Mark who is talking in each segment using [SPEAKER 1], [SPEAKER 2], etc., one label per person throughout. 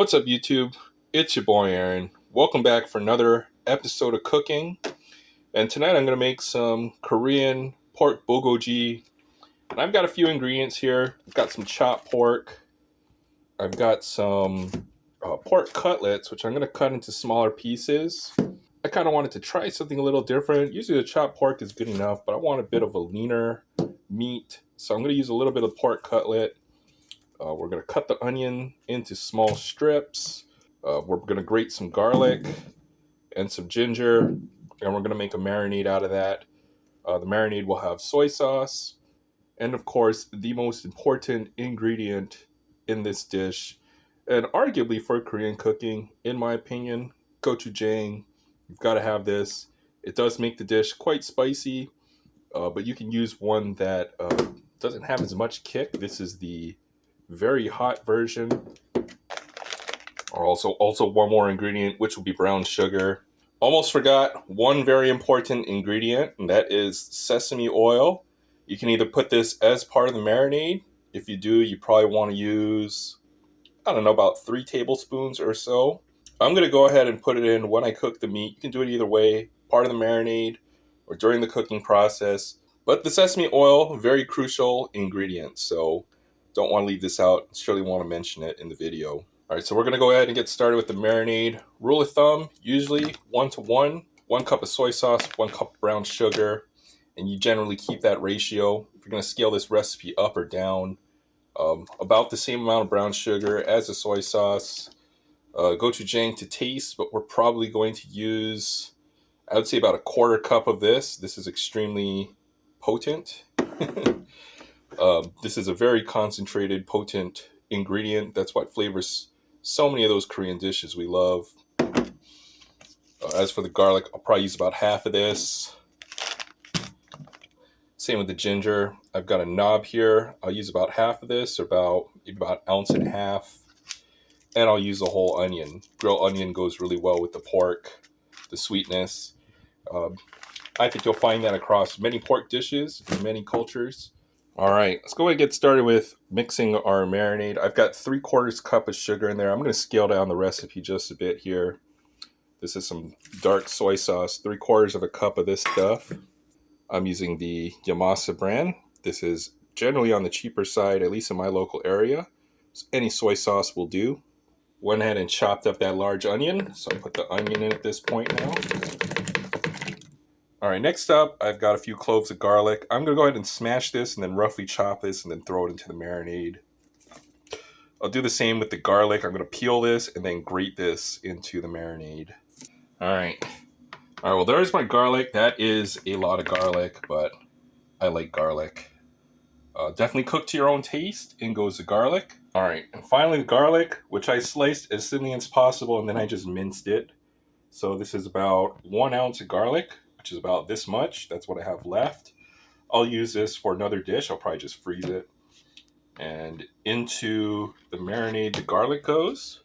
[SPEAKER 1] What's up, YouTube? It's your boy Aaron. Welcome back for another episode of cooking. And tonight I'm going to make some Korean pork bulgogi. And I've got a few ingredients here. I've got some chopped pork. I've got some pork cutlets, which I'm going to cut into smaller pieces. I kind of wanted to try something a little different. Usually the chopped pork is good enough, but I want a bit of a leaner meat. So I'm going to use a little bit of pork cutlet. We're going to cut the onion into small strips. We're going to grate some garlic and some ginger, and we're going to make a marinade out of that. The marinade will have soy sauce, and of course, the most important ingredient in this dish, and arguably for Korean cooking, in my opinion, gochujang. You've got to have this. It does make the dish quite spicy, but you can use one that doesn't have as much kick. This is the very hot version. Also one more ingredient, which will be brown sugar. Almost forgot one very important ingredient, and that is sesame oil. You can either put this as part of the marinade. If you do, you probably want to use, I don't know, about 3 tablespoons or so. I'm going to go ahead and put it in when I cook the meat. You can do it either way, part of the marinade or during the cooking process. But the sesame oil, very crucial ingredient, so don't want to leave this out. Surely want to mention it in the video. All right, so we're going to go ahead and get started with the marinade. Rule of thumb, usually 1-to-1, 1 cup of soy sauce, 1 cup of brown sugar, and you generally keep that ratio. If you're going to scale this recipe up or down, about the same amount of brown sugar as the soy sauce. Gochujang to taste, but we're probably going to use, I would say, about a 1/4 cup of this. This is extremely potent. This is a very concentrated, potent ingredient. That's what flavors so many of those Korean dishes we love. As for the garlic, I'll probably use about half of this. Same with the ginger. I've got a knob here. I'll use about half of this, or about 1.5 ounces. And I'll use a whole onion. Grilled onion goes really well with the pork, the sweetness. I think you'll find that across many pork dishes in many cultures. All right, let's go ahead and get started with mixing our marinade. I've got 3/4 cup of sugar in there. I'm going to scale down the recipe just a bit here. This is some dark soy sauce, 3/4 of a cup of this stuff. I'm using the Yamasa brand. This is generally on the cheaper side, at least in my local area. So any soy sauce will do. Went ahead and chopped up that large onion. So I'll put the onion in at this point now. All right, next up, I've got a few cloves of garlic. I'm going to go ahead and smash this and then roughly chop this and then throw it into the marinade. I'll do the same with the garlic. I'm going to peel this and then grate this into the marinade. All right, well, there's my garlic. That is a lot of garlic, but I like garlic. Definitely cook to your own taste. In goes the garlic. All right, and finally the garlic, which I sliced as thinly as possible, and then I just minced it. So this is about 1 ounce of garlic, which is about this much. That's what I have left. I'll use this for another dish. I'll probably just freeze it. And into the marinade the garlic goes.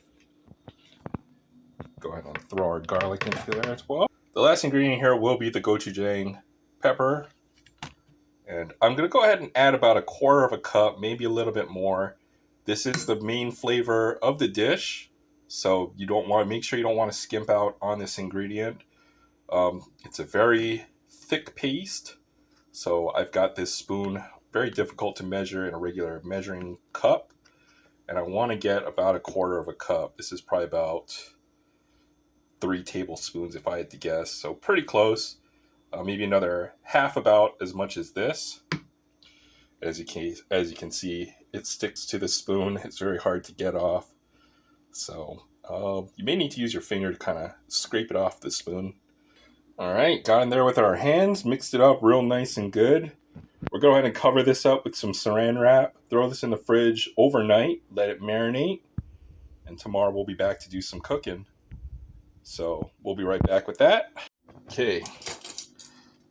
[SPEAKER 1] Go ahead and throw our garlic into there as well. The last ingredient here will be the gochujang pepper. And I'm going to go ahead and add about 1/4 cup, maybe a little bit more. This is the main flavor of the dish. So you don't want to, make sure you don't want to skimp out on this ingredient. It's a very thick paste. So I've got this spoon, very difficult to measure in a regular measuring cup. And I want to get about 1/4 cup. This is probably about 3 tablespoons if I had to guess. So pretty close. Maybe another half, about as much as this. As you can see, it sticks to the spoon. It's very hard to get off. So you may need to use your finger to kind of scrape it off the spoon. All right, got in there with our hands, mixed it up real nice and good. We'll go ahead and cover this up with some saran wrap. Throw this in the fridge overnight, let it marinate, and tomorrow we'll be back to do some cooking. So we'll be right back with that. Okay,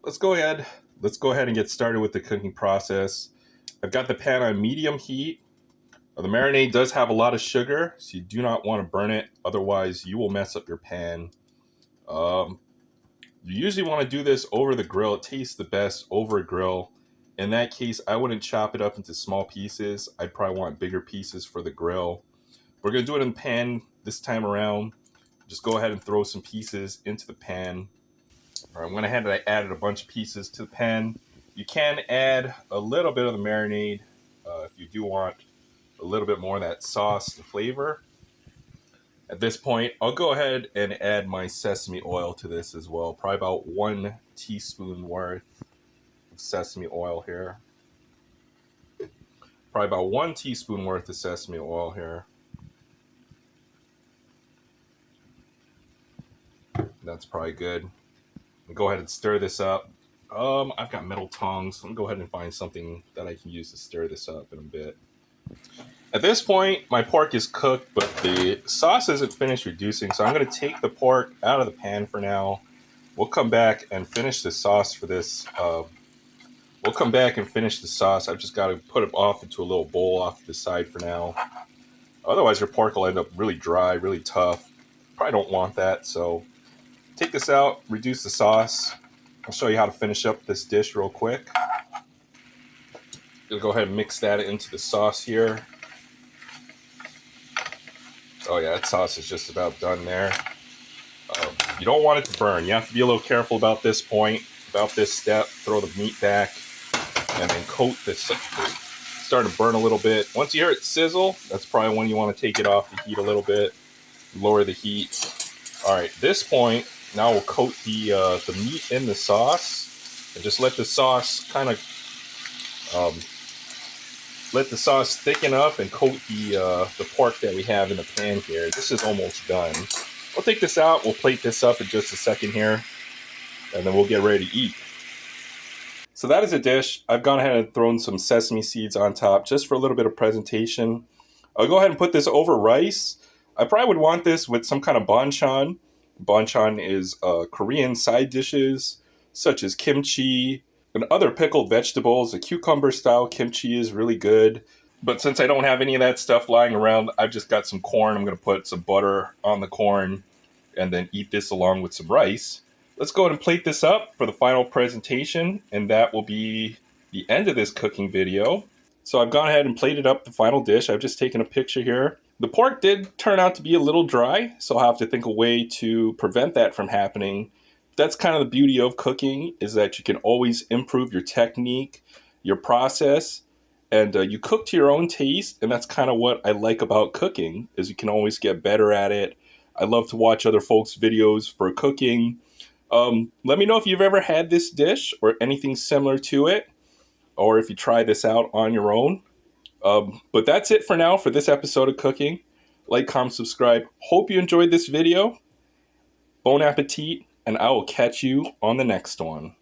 [SPEAKER 1] let's go ahead and get started with the cooking process. I've got the pan on medium heat. The marinade does have a lot of sugar, so you do not want to burn it. Otherwise, you will mess up your pan. You usually want to do this over the grill. It tastes the best over a grill. In that case, I wouldn't chop it up into small pieces. I'd probably want bigger pieces for the grill. We're going to do it in the pan this time around, just go ahead and throw some pieces into the pan. All right, I went ahead and I added a bunch of pieces to the pan. You can add a little bit of the marinade if you do want a little bit more of that sauce and flavor. At this point, I'll go ahead and add my sesame oil to this as well. Probably about 1 teaspoon worth of sesame oil here. Probably about 1 teaspoon worth of sesame oil here. That's probably good. Go ahead and stir this up. I've got metal tongs, so I'm gonna go ahead and find something that I can use to stir this up in a bit. At this point, my pork is cooked, but the sauce isn't finished reducing, so I'm gonna take the pork out of the pan for now. We'll come back and finish the sauce for this. I've just got to put it off into a little bowl off to the side for now. Otherwise, your pork will end up really dry, really tough. Probably don't want that, so take this out, reduce the sauce. I'll show you how to finish up this dish real quick. Gonna go ahead and mix that into the sauce here. Oh yeah, that sauce is just about done there. You don't want it to burn. You have to be a little careful about this point, about this step. Throw the meat back and then coat this. It's starting to burn a little bit. Once you hear it sizzle, that's probably when you want to take it off the heat a little bit. Lower the heat. All right, this point, now we'll coat the meat in the sauce and just let the sauce kind of let the sauce thicken up and coat the pork that we have in the pan here. This is almost done. We'll take this out. We'll plate this up in just a second here, and then we'll get ready to eat. So that is a dish. I've gone ahead and thrown some sesame seeds on top just for a little bit of presentation. I'll go ahead and put this over rice. I probably would want this with some kind of banchan. Banchan is Korean side dishes such as kimchi and other pickled vegetables. The cucumber style kimchi is really good. But since I don't have any of that stuff lying around, I've just got some corn. I'm going to put some butter on the corn and then eat this along with some rice. Let's go ahead and plate this up for the final presentation, and that will be the end of this cooking video. So I've gone ahead and plated up the final dish. I've just taken a picture here. The pork did turn out to be a little dry, so I'll have to think of a way to prevent that from happening. That's kind of the beauty of cooking, is that you can always improve your technique, your process, and you cook to your own taste. And that's kind of what I like about cooking, is you can always get better at it. I love to watch other folks' videos for cooking. Let me know if you've ever had this dish or anything similar to it, or if you try this out on your own. But that's it for now for this episode of cooking. Like, comment, subscribe. Hope you enjoyed this video. Bon appetit, and I will catch you on the next one.